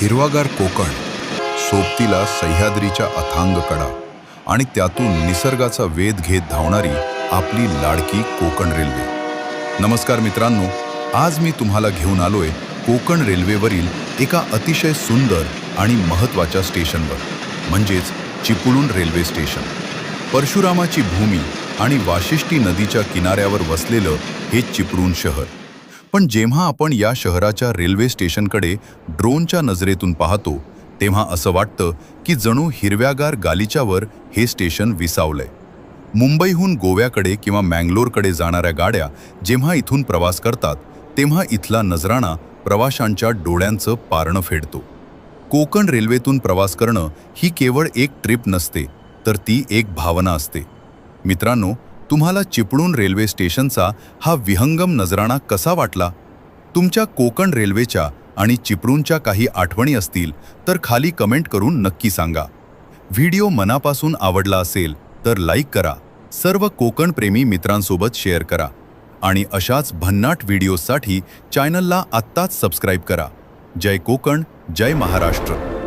हिरवागार कोकण, सोबतीला सह्याद्रीच्या अथांग कडा आणि त्यातून निसर्गाचा वेध घेत धावणारी आपली लाडकी कोकण रेल्वे. नमस्कार मित्रांनो, आज मी तुम्हाला घेऊन आलोय कोकण रेल्वेवरील एका अतिशय सुंदर आणि महत्त्वाच्या स्टेशनवर, म्हणजेच चिपळूण रेल्वे स्टेशन. परशुरामाची भूमी आणि वाशिष्ठी नदीच्या किनाऱ्यावर वसलेलं हे चिपळूण शहर. पण जेव्हा आपण या शहराच्या रेल्वे स्टेशनकडे ड्रोनच्या नजरेतून पाहतो, तेव्हा असं वाटतं की जणू हिरव्यागार गालिच्यावर हे स्टेशन विसावलंय. मुंबईहून गोव्याकडे किंवा मँगलोरकडे जाणाऱ्या गाड्या जेव्हा इथून प्रवास करतात, तेव्हा इथला नजराणा प्रवाशांच्या डोळ्यांचं पारणं फेडतो. कोकण रेल्वेतून प्रवास करणं ही केवळ एक ट्रिप नसते, तर ती एक भावना असते. मित्रांनो, तुम्हाला चिपळूण रेल्वे स्टेशनचा हा विहंगम नजराणा कसा वाटला? तुमच्या कोकण रेल्वेच्या आणि चिपळूणच्या काही आठवणी असतील तर खाली कमेंट करून नक्की सांगा. व्हिडिओ मनापासून आवडला असेल तर लाईक करा, सर्व कोकण प्रेमी मित्रांसोबत शेअर करा आणि अशाच भन्नाट व्हिडिओसाठी चॅनलला आत्ताच सबस्क्राईब करा. जय कोकण, जय महाराष्ट्र.